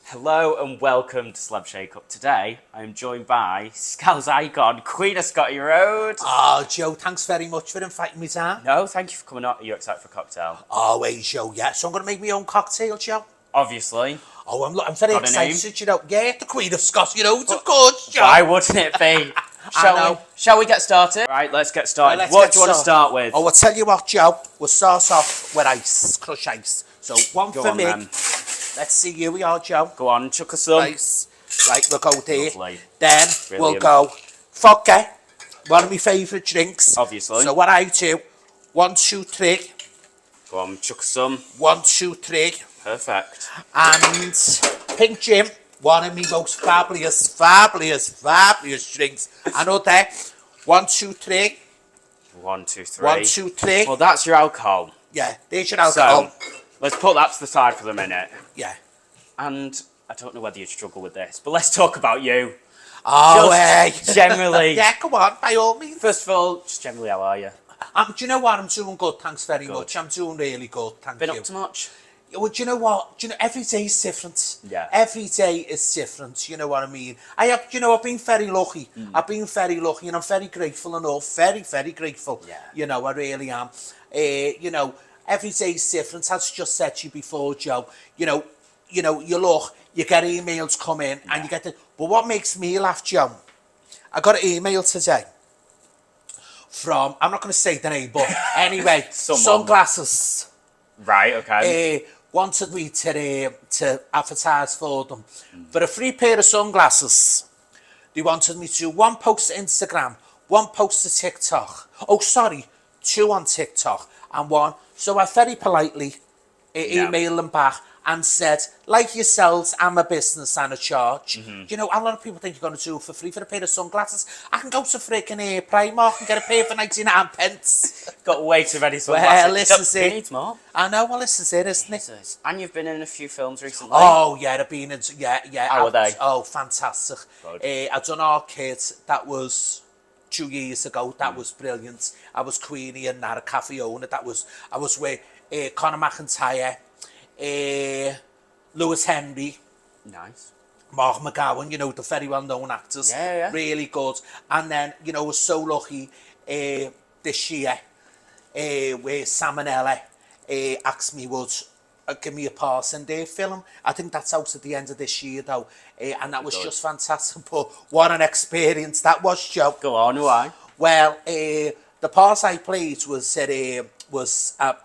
Hello and welcome to Celeb Shake Up. Today I am joined by Scal's icon, Queen of Scotty Road. Oh, Joe, thanks very much for inviting me down. No, thank you for coming on. Are you excited for a cocktail? Always, Joe, yeah. So I'm going to make my own cocktail, Joe. Obviously. Oh, I'm very Got a name? excited, you know. Yeah, the Queen of Scotty Road, of course, Joe. Why wouldn't it be? Shall we get started? Right, let's get started. Right, What do you want to start with? Oh, I'll tell you what, Joe. We'll start off with ice, crush ice. So one Go for on, me. then. Let's see, here we are, Joe. Go on, chuck us some. Nice. Right, we'll go there. Lovely. Then Brilliant. we'll go vodka, one of my favourite drinks. Obviously. So what I do, 1, 2, 3. Go on, chuck us some. 1, 2, 3. Perfect. And Pink Jim, one of my most fabulous drinks. Another 1, 2, 3. 1, 2, 3. 1, 2, 3. Well, that's your alcohol. Yeah, there's your alcohol. So, let's put that to the side for the minute. Yeah. And I don't know whether you struggle with this, but let's talk about you. Oh, Just generally. Yeah, come on, by all means. First of all, just generally, how are you? Do you know what? I'm doing good, thanks very Good. much. I'm doing really good, thank you. Been up to much? Well, do you know what? Do you know, every day is different. Yeah. Every day is different, you know what I mean? I've been very lucky. I've been very lucky and I'm very grateful enough. Very, very grateful. Yeah. You know, I really am. Every day is different. As I just said to you before, Joe, you look, you get emails come in and you get the... But what makes me laugh, Joe, I got an email today from, I'm not going to say the name, but anyway, sunglasses. Right, okay. Wanted me to advertise for them. For a free pair of sunglasses, they wanted me to do 1 post to Instagram, 1 post to TikTok. Oh, sorry, 2 on TikTok and 1. So I very politely emailed them back and said, like yourselves, I'm a business and a charge. You know, a lot of people think you're going to do it for free for a pair of sunglasses. I can go to freaking Primark and get a pair for 99 pence. Got way too many sunglasses. Well, this is it. You need more. I know, well, this is it, isn't it? Jesus. And you've been in a few films recently. Oh, yeah, I've been in, yeah. How were they? Oh, fantastic. I done Our Kids, that was 2 years ago, that was brilliant. I was Queenie and Nara Cafe owner, I was with Conor McIntyre, Lewis Henry, Nice. Mark McGowan, you know, the very well-known actors. Yeah. Really good. And then, you know, I was so lucky this year where Sam and Ella asked me would give me a part in their film. I think that's out at the end of this year, though. And that was just fantastic. But what an experience that was, Joe. Go on, why? Well, the part I played was a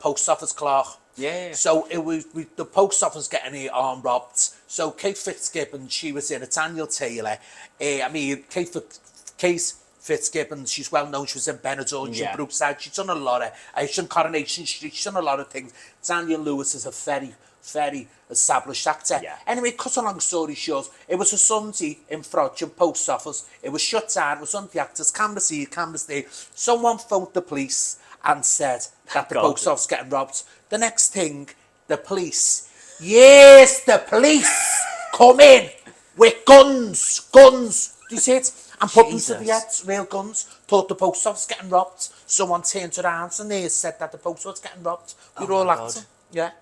post office clerk. Yeah. So it was the post office getting her arm robbed. So Kate Fitzgibbon, she was in it. Daniel Taylor. Kate Fitzgibbon, she's well known. She was in Benidorm, she's in Brookside. She's done a lot of. She's done Coronation Street. She's done a lot of things. Daniel Lewis is a very, very established actor. Yeah. Anyway, cut a long story short, it was a Sunday in Frodsham post office. It was shut down. It was on the actors. Cameras here, cameras there. Someone phoned the police and said that the post office getting robbed. The next thing, the police, the police come in with guns, do you see it? And put them to the heads, real guns, thought the post office getting robbed. Someone turned around and they said that the post office getting robbed. We were all acting, yeah.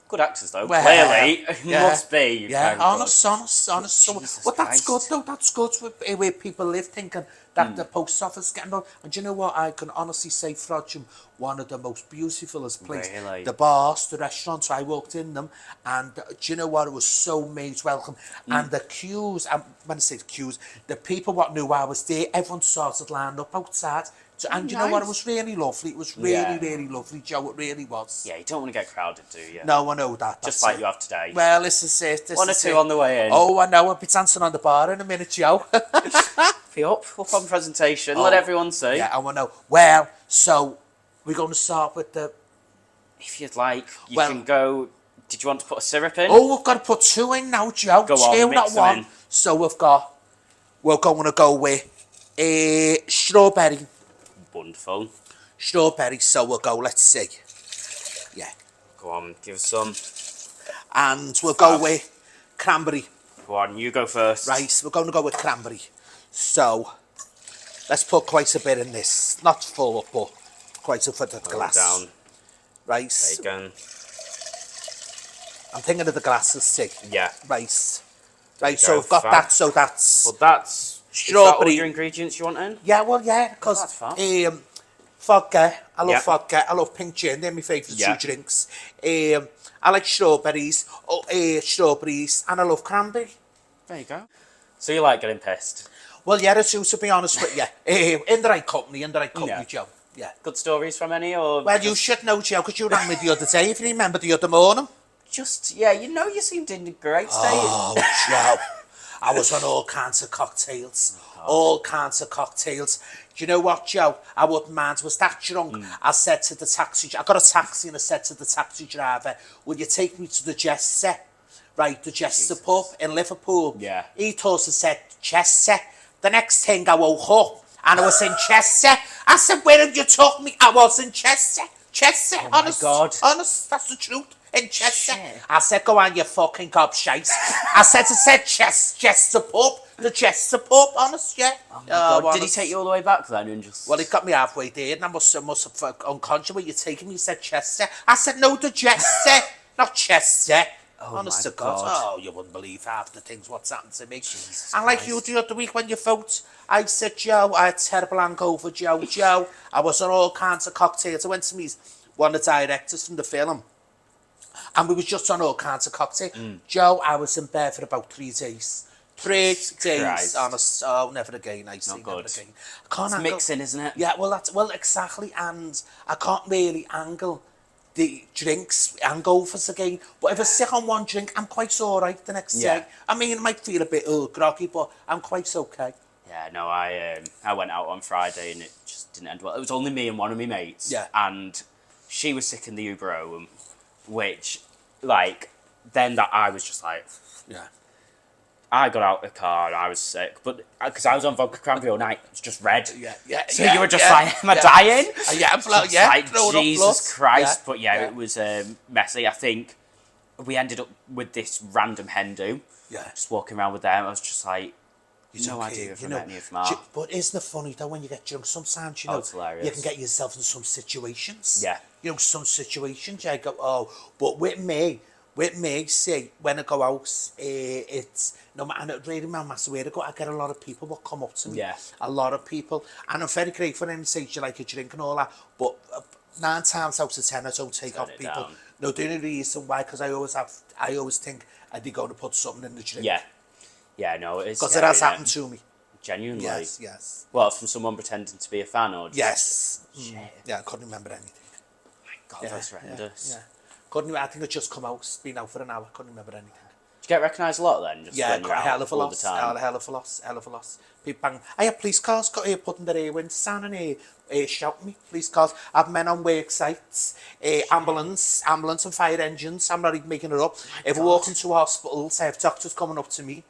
Good actors, though. Well, clearly, must be. Yeah, honest. So, but that's Christ. good, though. That's good where people live thinking that the post office getting robbed. And do you know what? I can honestly say Frodsham, one of the most beautifulest places. Really? The bars, the restaurants, I walked in them. And do you know what? It was so made welcome. And the queues, when I say the queues, the people what knew I was there, everyone started lining up outside. And you know what? It was really lovely. It was really, really lovely, Joe. It really was. Yeah, you don't want to get crowded, do you? No, I know that. Just like you have today. Well, this is it. One or two on the way in. Oh, I know. I'll be dancing on the bar in a minute, Joe. Be up on presentation. Let everyone see. Yeah, I know. Well, so we're going to start with the... If you'd like, you can go... Did you want to put a syrup in? Oh, we've got to put 2 in now, Joe. Go on, 2, mix not them 1. in. So we're going to go with strawberry. Wonderful. Strawberry, so we'll go, let's see. Yeah. Go on, give us some. And we'll go with cranberry. Go on, you go first. Right, we're going to go with cranberry. So, let's put quite a bit in this. Not full, but quite a bit of glass. Down. Right. There you go. I'm thinking of the glasses too. Yeah. Right. There you So go, we've got fab. that. So that's Well, that's... Is that all strawberry. your ingredients you want in? Yeah, well, yeah, because That's fab. vodka. I love Yeah. vodka. I love pink gin. They're my favourite Yeah. two drinks. I like strawberries. Strawberries, and I love cranberry. There you go. So you like getting pissed? Well, yeah, it's to be honest with you. In the right company, Yeah. Joe. Yeah. Good stories from any, or... Well, you should know, Joe, because you rang me the other day, if you remember the other morning. Just, yeah, you know you seemed in a great state. Oh, Joe. I was on all kinds of cocktails. All kinds of cocktails. Do you know what, Joe? I wouldn't mind. I was that drunk. I said to the taxi... I got a taxi and I said to the taxi driver, will you take me to the Jester? Right, the Jester pub in Liverpool. Yeah. He told us and said, Chester. The next thing I woke up and I was in Chester. I said, where have you took me? I was in Chester. Chester, honest. My God. Honest, that's the truth. In Chester. Shit. I said, go on, you fucking gobshite. I said Chester pub. The Chester pub, honest, yeah. Oh my God. Did he honest. take you all the way back then and just... Well, he got me halfway there and I must have unconscious where you're taking me. He said Chester. I said, no, the Chester, not Chester. Oh Honest my to God. God. Oh, you wouldn't believe half the things what's happened to me. Jesus And like Christ. you the other week when you vote, I said, Joe, I had terrible hangover, Joe. I was on all kinds of cocktails. I went to meet one of the directors from the film. And we was just on all kinds of cocktails. Joe, I was in bed for about 3 days. 3 days, Christ. honest. Oh, never again, I see, Not never good. again. I can't It's angle. mixing, isn't it? Yeah, well, exactly. And I can't really angle the drinks, hangovers again. But if I sit on one drink, I'm quite all right the next Yeah. day. I mean, it might feel a bit groggy, but I'm quite okay. Yeah, no, I went out on Friday and it just didn't end well. It was only me and one of my mates. Yeah. And she was sick in the Uber home, which, like, then that I was just like... Yeah. I got out of the car and I was sick, but because I was on vodka cranberry all night, it was just red. Yeah. So you were just like, am I dying? Yeah, I'm Just yeah. like, throwing up Jesus blood. Christ. Yeah, But yeah, it was messy. I think we ended up with this random hen do. Yeah. Just walking around with them. I was just like, You no don't idea care, if you I know. met any of them are. But isn't it funny though when you get drunk? Sometimes you Oh, know it's hilarious. you can get yourself in some situations. Yeah. You know, some situations you go, oh. But with me, see, when I go out, it's no matter. And it really matters where I go. I get a lot of people that come up to me. Yeah. A lot of people, and I'm very grateful. And say you like a drink and all that. But 9 times out of 10, I don't take Turn off it people. down. No, the only reason why, because I always think, are they going to put something in the drink? Yeah. Yeah, no, it's Because it has happened to me. Genuinely. Yes. Well, from someone pretending to be a fan or just... Yes. Shit. Yeah, I couldn't remember anything. God, that's horrendous. Yeah. Couldn't. I think it just come out. It's been out for an hour. Couldn't remember anything. Do you get recognised a lot then? Just Yeah, when you're got a out hell of a all lot. the time? Hell of a lot. People bang. I have police cars got here putting their ear windows down and shouting me. Police cars. I have men on work sites. Ambulance and fire engines. I'm not even making it up. If I walk into hospitals, I have doctors coming up to me.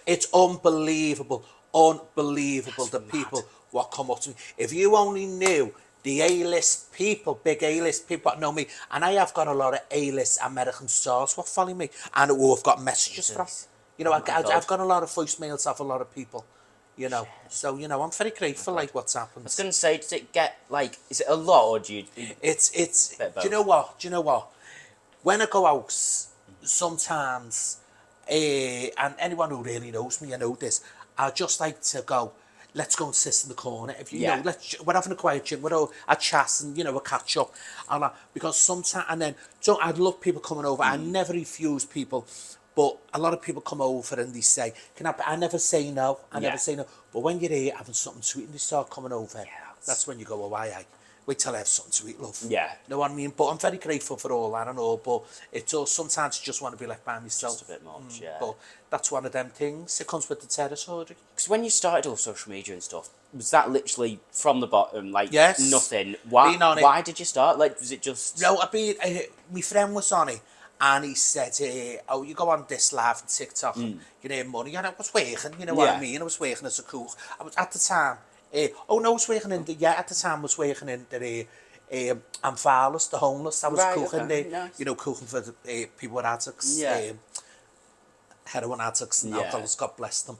It's unbelievable the people what come up to me. If you only knew the A-list people, big A-list people that know me, and I have got a lot of A-list American stars what follow me, and who have got messages from. You know, I've got a lot of voicemails off a lot of people. You know, so you know, I'm very grateful like what's happened. I was going to say, does it get, like, is it a lot or do you... It's Bit of do you know what? When I go out, sometimes, and anyone who really knows me, I know this, I just like to go, let's go and sit in the corner. If you know, we're having a quiet chat, we're all a chat and, you know, a catch up. And because sometimes, and then, so I'd love people coming over. I never refuse people, but a lot of people come over and they say, I never say no. I never say no. But when you're here having something sweet and they start coming over, that's when you go, oh, wait till I have something to eat, love. Yeah. Know what I mean? But I'm very grateful for all that and all, but it's all, sometimes you just want to be left by myself. Just a bit much, yeah. But that's one of them things. It comes with the territory. Because when you started all social media and stuff, was that literally from the bottom, like nothing? Been on it. Why did you start? Like, was it just... No, my friend was on it and he said, oh, you go on this live on TikTok and you earn money. And I was working, you know what I mean? I was working as a cook. I was at the time, I was working in the, at the time I was working in the Amphalis, the homeless. I was cooking there, you know, cooking for the people with addicts, heroin addicts and alcoholics, God bless them.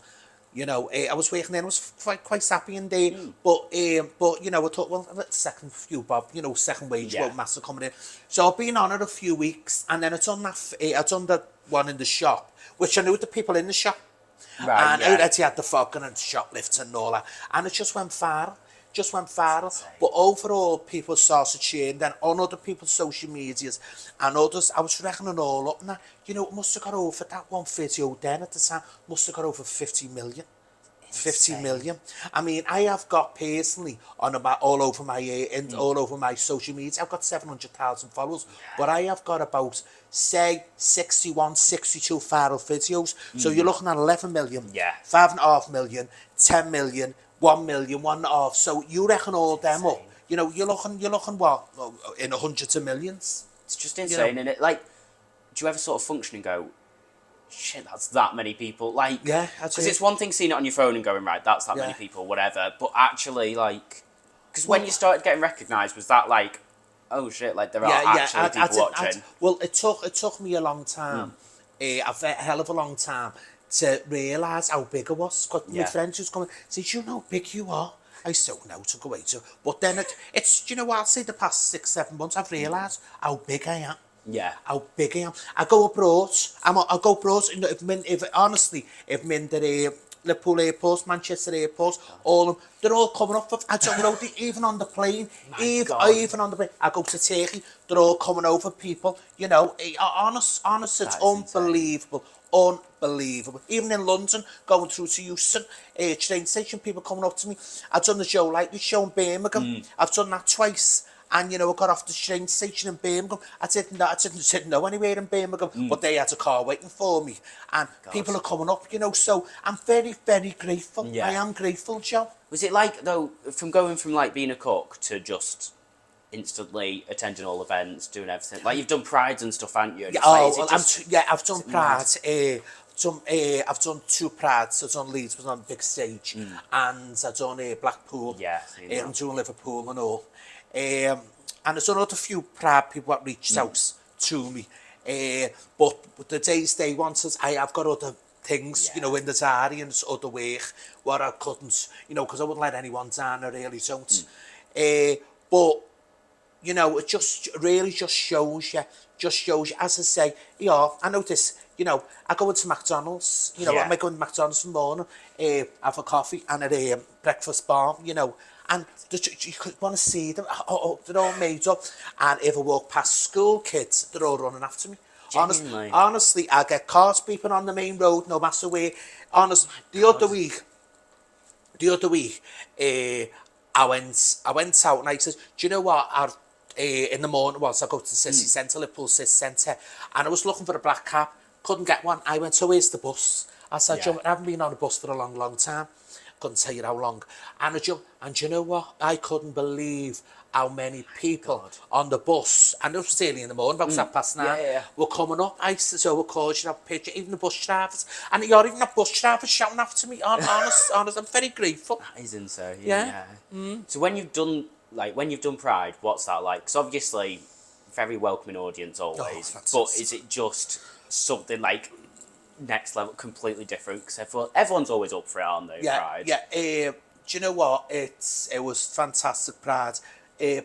You know, I was working there, I was quite happy in there, but you know, I thought, well, second few bob, you know, second wage, Yeah. won't matter coming in. So I've been on it a few weeks, and then it's on it's on the one in the shop, which I knew the people in the shop, Right, and yeah. I already had the fucking and shoplifts and all that, and it just went viral. Just went viral, insane. but overall people started sharing then on other people's social medias and others. I was reckoning all up, and that, you know, it must have got over that one video then at the time, must have got over 50 million. 50 Insane. million. I mean, I have got personally on about all over my all over my social media. I've got 700,000 followers, but I have got about say 61, 62 viral videos. So you're looking at 11 million, Yeah. 5.5 million, 10 million, 1 million, 1.5. So you reckon all them up? You know, you're looking what in hundreds of millions. It's just insane, and it like, do you ever sort of function and go, shit, that's that many people? Like, Yeah, that's because it. it's one thing seeing it on your phone and going, right, that's that many Yeah. people, whatever. But actually, like, because when you started getting recognised, was that like, oh shit, like there are actually people watching? Well, it took me a long time, a hell of a long time, to realise how big I was. Because my Yeah. friends was coming, said, "Do you know how big you are?" I said, "Oh, no, to go away to." But then it's do you know what? I'll say the past 6, 7 months, I've realised how big I am. Yeah. How big I am. I go abroad. I'll go abroad. You know, if I'm in the Liverpool airport, Manchester airport, all of them, they're all coming up. I don't know, even on the plane, God. even on the plane. I go to Turkey, they're all coming over. People, you know, honest, it's That's unbelievable. Unbelievable. Even in London, going through to Euston, train station, people coming up to me. I've done the Joe Lightly show in Birmingham. I've done that twice. And, you know, I got off the train station in Birmingham. I didn't know anywhere in Birmingham, but they had a car waiting for me. And people are coming up, you know, so I'm very, very grateful. Yeah. I am grateful, Joe. Was it like, though, from going from like being a cook to just instantly attending all events, doing everything? Like, you've done prides and stuff, haven't you? And Yeah, it's like, is it just, I've done Pride. I've done 2 Prides. I've done Leeds, was on a big stage, and I've done Blackpool. Yeah, seen that. I'm doing Liverpool and all. And there's another few Pride people that reached out to me. But the days they wanted, I have got other things, you know, in the diary and other work where I couldn't, you know, because I wouldn't let anyone down. I really don't. But you know, it just really just shows you, as I say, yeah, I notice, you know, I go into McDonald's, you know, Yeah. I might go into McDonald's in the morning, have a coffee and a breakfast bar, you know, and you could want to see them, they're all made up, and if I walk past school kids, they're all running after me. Genuinely. Honestly, I get cars beeping on the main road, no matter where. The other week, I went out and I said, do you know what? In the morning, I go to the city centre, Liverpool city centre, and I was looking for a black cab, couldn't get one. I went, so where's the bus? I said, Yeah. I haven't been on a bus for a long, long time. Couldn't tell you how long. And and you know what? I couldn't believe how many people on the bus, and it was early in the morning, about 9:30, Yeah. were coming up. I said, so of course, you have a picture, even the bus drivers. And you're even the bus drivers shouting after me. Honest, I'm very grateful. That is insane. Yeah. So when you've done Pride, what's that like? Because obviously, very welcoming audience always. fantastic. But is it just something like next level, completely different? Because everyone's always up for it, aren't they? Pride. Yeah. Do you know what? It was fantastic Pride.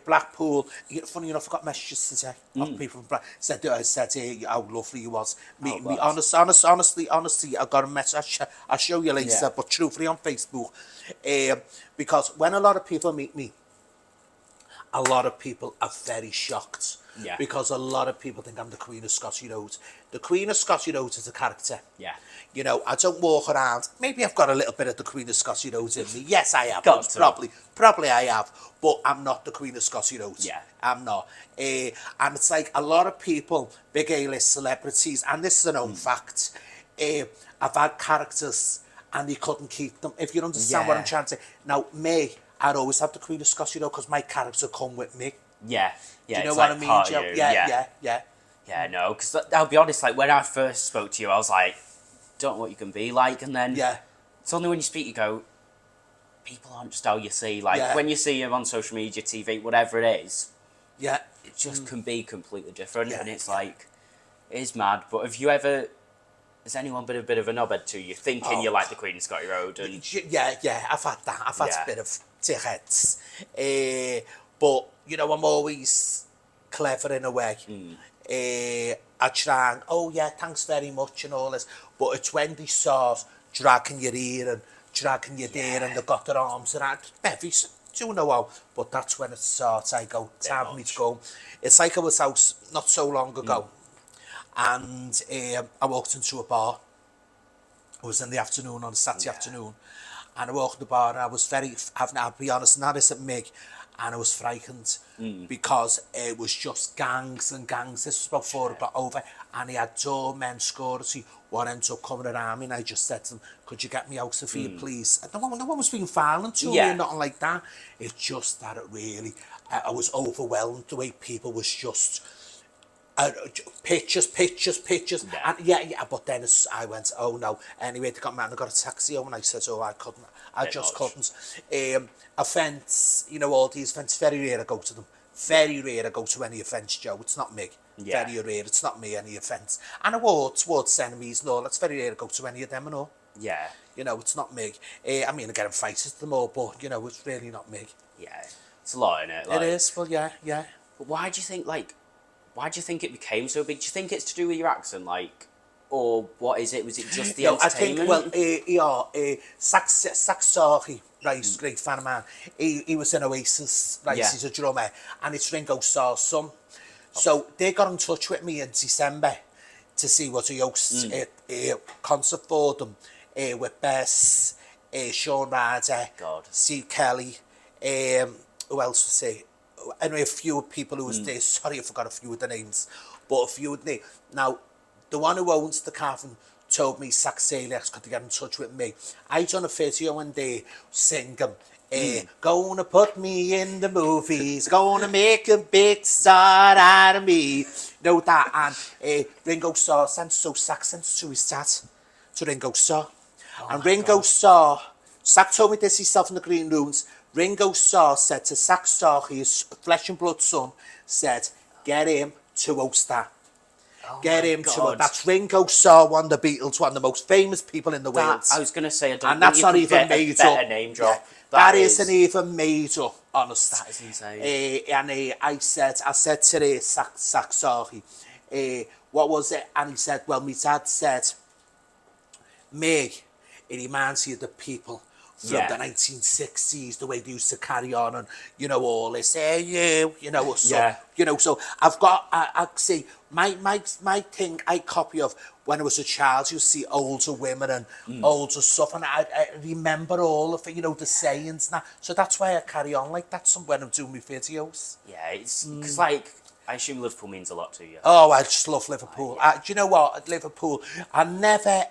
Blackpool. Funny enough, I got messages today of people from Blackpool. I said how lovely you was. Me, glad. honestly, I got a message. I'll show you later, Yeah. but truthfully on Facebook, because when a lot of people meet me, a lot of people are very shocked. Yeah. Because a lot of people think I'm the Queen of Scotty Road. The Queen of Scotty Road is a character. Yeah. You know, I don't walk around. Maybe I've got a little bit of the Queen of Scotty Road in me. Yes, I have. Got to. Probably I have. But I'm not the Queen of Scotty Road. Yeah. I'm not. And it's like a lot of people, big A-list celebrities, and this is a known fact, I've had characters and they couldn't keep them. If you understand what I'm trying to say. Now, me, I'd always have the Queen of Scotty Road because my character come with me. Yeah. Yeah. Do you know it's what like I mean, part of Joe? you. Yeah. Yeah, no, because I'll be honest, like, when I first spoke to you, I was like, don't know what you can be like, and then it's only when you speak, you go, people aren't just how you see, like, when you see them on social media, TV, whatever it is, Yeah. it just can be completely different, Yeah, and it's yeah. like, it is mad, but have you ever, has anyone been a bit of a knobhead to you, thinking you're like the Queen of Scotty Road? And yeah, I've had that. I've had a bit of dickheads. But, you know, I'm always clever in a way. I try and, oh yeah, thanks very much and all this. But it's when they start dragging your ear and dragging your there and they've got their arms around. Bevies, do you know how? But that's when it starts. I go, time for me to go. It's like I was out not so long ago. And I walked into a bar. It was in the afternoon, on a Saturday afternoon. And I walked in the bar and I was I'll be honest, and that isn't me. And I was frightened because it was just gangs and gangs. This was about 4 o'clock over. And he had doormen, security. One ended up coming around me and I just said to them, could you get me out of here, please? And no one was being violent to me or nothing like that. It's just that it really, I was overwhelmed the way people was just... pictures. And but then I went, oh no. Anyway, they got me out and I got a taxi home and I said, oh, I couldn't. I just couldn't. Events, you know, all these events, very rare I go to them. Very rare I go to any events, Joe. It's not me. Very rare. It's not me, any events. And awards, enemies and all. That's very rare I go to any of them and all. Yeah. You know, it's not me. I mean, I get in fights with them all, but, you know, it's really not me. Yeah. It's a lot, isn't it? Like, it is, well, yeah. But why do you think it became so big? Do you think it's to do with your accent, like, or what is it? Was it just the entertainment? I think, Saxari, right, great fan of mine. He was in Oasis, right, he's a drummer, and it's Ringo Starr's son. So they got in touch with me in December to see what he hosts a concert for them with Bess, Sean Ryder, Steve Kelly, who else was he? Anyway, a few people who was there. Sorry, I forgot a few of the names, but a few of them. Now, the one who owns the cavern told me Saxaliacs got to get in touch with me. I done a video one day singing, gonna put me in the movies, gonna make a big star out of me. You know that, and Ringo Starr sent Sax sent to his dad, to Ringo Starr. And Ringo Starr, Sax told me this himself in the green rooms. Ringo Starr said to Sax Starr, his flesh and blood son, said, get him to host that. Get him to... That's Ringo Starr, one of the Beatles, one of the most famous people in the world. I was going to say, I don't and that's not even made up. Name drop. Yeah, that isn't even made up, honestly. That is insane. And I said to Sax Starr, what was it? And he said, well, my dad said, Meg, it reminds you of the people from the 1960s, the way they used to carry on and, you know, all this, you know, so, you know, so I've got, I see, my thing I copy of when I was a child, you see older women and older stuff, and I remember all of it, you know, the sayings now, so that's why I carry on like that when I'm doing my videos. Yeah, it's, because like, I assume Liverpool means a lot to you. Oh, I just love Liverpool. Do you know what, at Liverpool, I never,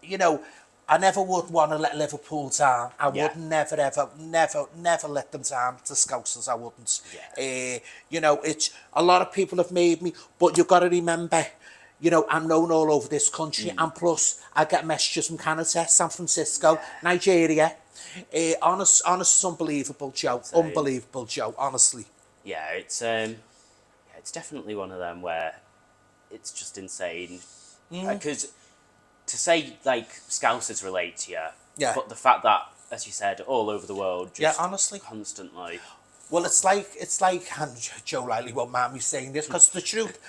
you know, I never would want to let Liverpool down. I would never let them down. The Scousers, I wouldn't. You know, it's a lot of people have made me, but you've got to remember, you know, I'm known all over this country, and plus I get messages from Canada, San Francisco, Nigeria. Honest, unbelievable, Joe. Unbelievable, Joe. Honestly. Yeah, it's definitely one of them where it's just insane because. To say, like, Scousers relate to you, but the fact that, as you said, all over the world, just honestly, constantly. Well, it's like, and Joe Lightly won't mind me saying this, because the truth,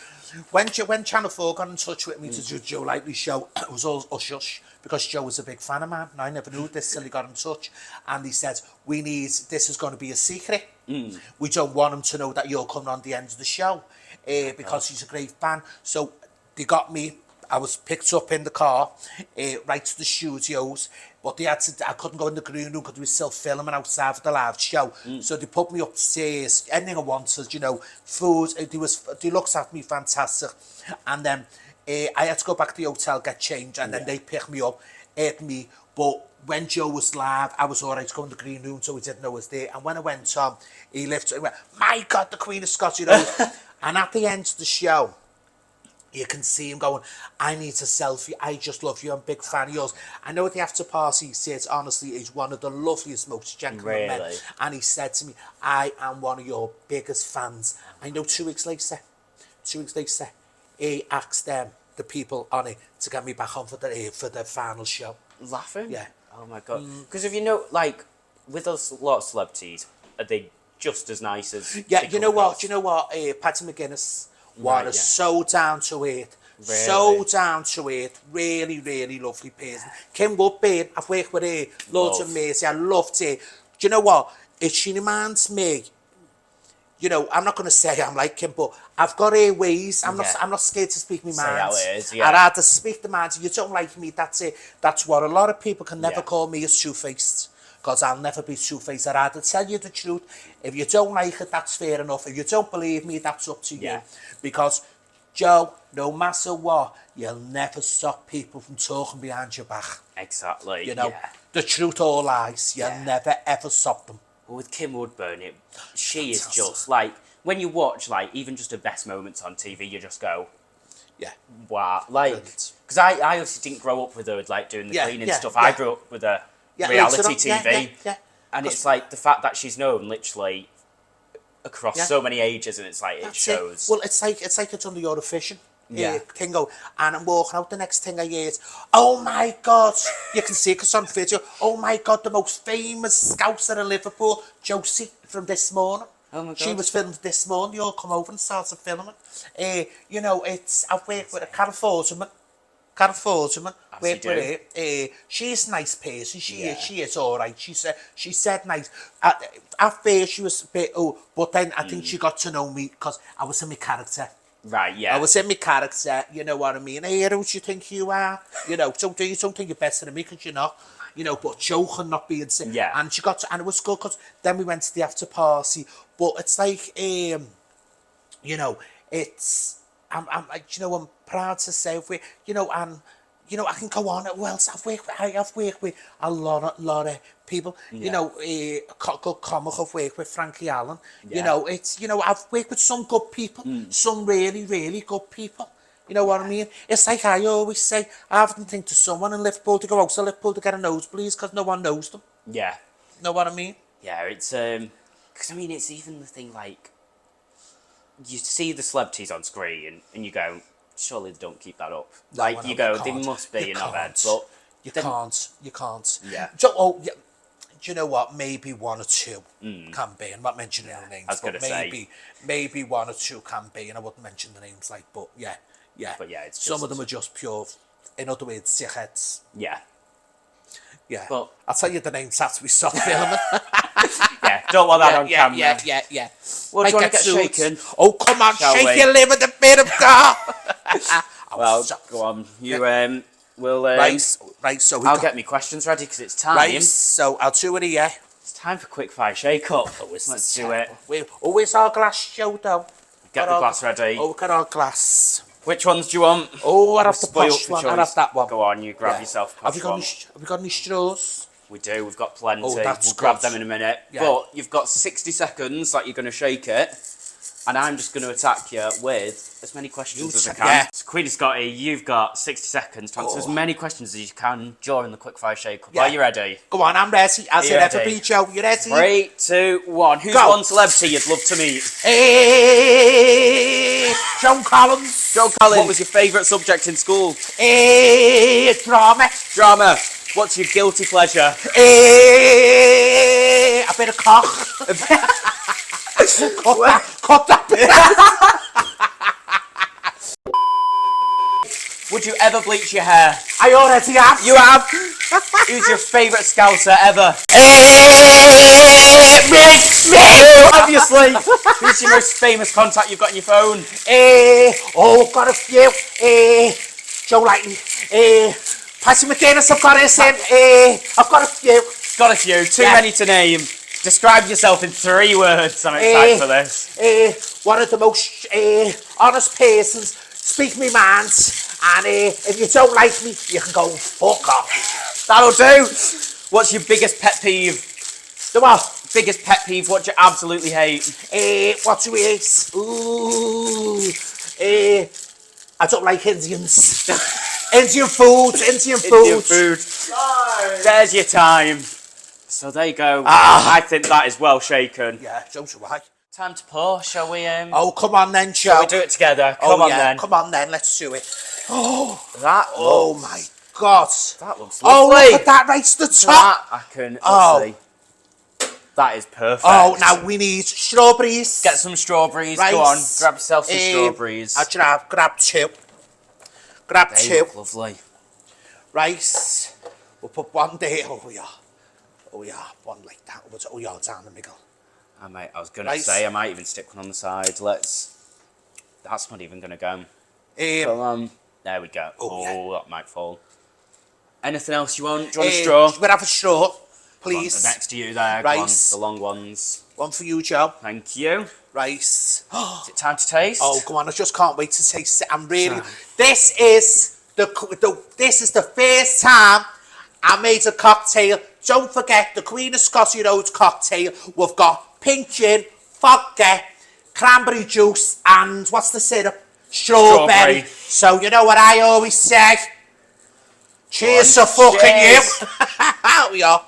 when Channel 4 got in touch with me to do Joe Lightly's show, it was all hush-hush, because Joe was a big fan of mine, and I never knew this till he got in touch, and he said, this is going to be a secret. We don't want him to know that you're coming on the end of the show, because he's a great fan. So they got me. I was picked up in the car, right to the studios, but I couldn't go in the green room because we were still filming outside for the live show. So they put me upstairs, anything I wanted, you know, food. They looked at me fantastic. And then I had to go back to the hotel, get changed, and then they picked me up, ate me. But when Joe was live, I was all right to go in the green room, so he didn't know I was there. And when I went on, he lifted, he went, my God, the Queen of Scotty Road. And at the end of the show, you can see him going, I need a selfie. I just love you. I'm a big fan of yours. I know at the after party, he says, honestly, he's one of the loveliest, most gentleman men. And he said to me, I am one of your biggest fans. I know 2 weeks later, he asked them, the people on it to get me back on for the final show. Laughing? Yeah. Oh my god. Because if you know, like, with a lot of celebrities, are they just as nice as... Yeah, you know what? Patty McGuinness was so down to earth. Really? So down to earth. Really, really lovely person. Kim Woodburn, I've worked with her. Loads of mercy. I loved her. Do you know what? She reminds me... You know, I'm not going to say I'm like him, but I've got her ways. I'm not scared to speak my mind. Say how it is, yeah. I'd rather speak the mind. You don't like me, that's it. That's what a lot of people can never call me as two-faced. Because I'll never be two-faced. I'd rather tell you the truth. If you don't like it, that's fair enough. If you don't believe me, that's up to you. Because, Joe, no matter what, you'll never stop people from talking behind your back. Exactly, you know, the truth all lies. You'll never, ever stop them. With Kim Woodburn, she is just like, when you watch, like, even just her best moments on TV, you just go, wow. Like, because I obviously didn't grow up with her, like, doing the cleaning stuff. I grew up with her reality TV. And it's like the fact that she's known literally across so many ages, and it's like, it shows. Well, it's like it's under your fishing. Thing go, and I'm walking out, the next thing I hear is, oh my God, you can see it on video, oh my God, the most famous Scouser in Liverpool, Josie, from this morning. Oh my God. She was filmed this morning, they all come over and started filming. You know, I've worked with a Carol Forgeman, worked with her. She's a nice person, she is alright, she said nice. At first she was a bit, but then I think she got to know me, because I was in my character. Right, yeah. I was in my character, you know what I mean? Hey, who do you think you are? You know, you don't think you're better than me because you're not. You know, but joking, not being sick. Yeah. And she got to, and it was good because then we went to the after party. But it's like, you know, it's, I'm proud to say, you know, and, you know, I can go on. Well, I've worked with a lot of people. You know, good comic. I've worked with Frankie Allen. You know, I've worked with some good people, some really, really good people. You know what I mean? It's like I always say, I often think to someone in Liverpool to go out to Liverpool to get a nosebleed because no one knows them. Yeah. Know what I mean? Yeah, it's because I mean, it's even the thing like you see the celebrities on screen and you go, surely they don't keep that up. No, like you go, they must be in our bed, but you can't. Yeah. So, do you know what? Maybe one or two can be. I'm not mentioning their names, but maybe one or two can be, and I wouldn't mention the names. Like, but yeah. But yeah, it's some of them are just pure. In other words, sickheads. Yeah. Yeah. But I'll tell you the names after we stop filming. Yeah, don't want that on camera. Yeah. Well, do you want to get shaken? Oh, come on, shake your liver, the bit of car. Well, go on. You will. Right. So I'll get me questions ready because it's time. Right. So I'll do it here. It's time for quick fire shake up. Let's do it. Always our glass show though. Get the glass ready. Oh, look at our glass. Which ones do you want? Oh, I'd have the posh one. I'd have that one. Go on, you grab yourself. Have we got any straws? We do. We've got plenty. Oh, that's we'll grab them in a minute. Yeah. But you've got 60 seconds that you're going to shake it, and I'm just going to attack you with as many questions as I can. Yeah. So, Queen of Scotty, you've got 60 seconds to answer as many questions as you can during the quickfire shake. Are you ready? Go on, I'm ready. As it ever be, Joe. You ready? 3, 2, 1. Who's one celebrity you'd love to meet? Joan Collins. Joan Collins. What was your favourite subject in school? Drama. Drama. What's your guilty pleasure? A bit of cock. Cut that bit. Would you ever bleach your hair? I already have. You have? Who's your favourite Scouser ever? Obviously. Who's your most famous contact you've got on your phone? I've got a few. Joe Lighton. Patty McGuinness, I've got his in. I've got a few. Got a few. Too many to name. Describe yourself in 3 words. I'm excited for this. One of the most honest persons. Speak me minds. And if you don't like me, you can go fuck off. That'll do. What's your biggest pet peeve? The what? Biggest pet peeve, what do you absolutely hate? What do we hate? Ooh. I don't like Indians. Indian food. Indian food. There's your time. So there you go. I think that is well shaken. Yeah, Joe's right. Time to pour, shall we? Oh, come on then, Joe. Shall we do it together? Come on then. Come on then, let's do it. Oh my God. That looks lovely. Oh, look at that right to the top. That I can, let's see. That is perfect. Oh, now we need strawberries. Get some strawberries. Rice. Go on, grab yourself some strawberries. Grab two. Grab They two. look lovely. Rice. We'll put one there. Oh yeah, one like that. Oh yeah, down the middle. I was gonna say I might even stick one on the side. That's not even gonna go. There we go. Oh, that might fall. Anything else you want? Do you want a straw? We'll have a straw, please. Next to you there. Rice. Go on, the long ones. One for you, Joe. Thank you. Rice. Is it time to taste? Oh, come on! I just can't wait to taste it. I'm really. This is the first time I made a cocktail. Don't forget the Queen of Scotty Road cocktail. We've got pink gin, vodka, cranberry juice, and what's the syrup? Strawberry. So you know what I always say. Cheers to fucking you. We are.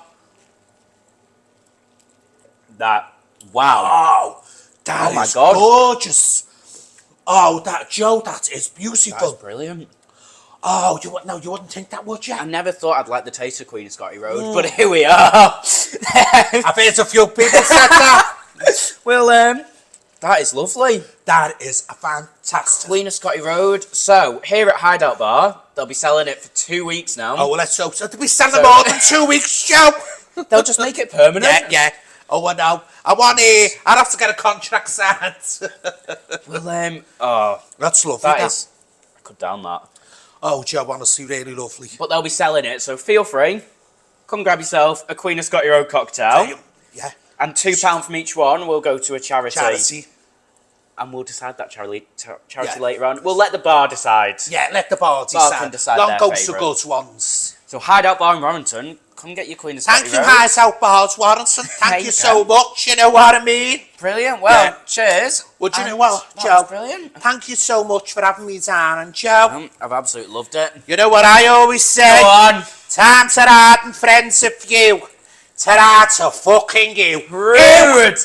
Wow. Oh, that my is God. gorgeous. Oh, Joe, that is beautiful. That's brilliant. Oh, you wouldn't think that, would you? I never thought I'd like the taste of Queen of Scotty Road, but here we are. I've heard a few people said that. Well, that is lovely. That is a fantastic. Queen of Scotty Road. So, here at Hideout Bar, they'll be selling it for 2 weeks now. Oh, well, let's hope so. They'll be selling more than 2 weeks, Joe. They'll just make it permanent. Yeah. Oh, I know. I'd have to get a contract signed. Well, that's lovely. I could down that. Oh, Joe, honestly, really lovely. But they'll be selling it, so feel free. Come grab yourself a Queen of Scotty Road cocktail. Yeah. And £2 from each one will go to a charity. And we'll decide that charity later on. We'll let the bar decide. Yeah, let the bar decide. Bar can decide Long their goes favourite. the good ones. So Hideout Bar in Warrington, come get your Queen of Scotty Thank you, Road. Hideout Bars Warrington. Thank you so much. You know what I mean? Brilliant. Well, cheers. Well, do you know what, that Joe? was brilliant. Thank you so much for having me down. And Joe, I've absolutely loved it. you know what I always say? Go on. Time to ride and friends of you. Ta-ra to fucking you. Rude.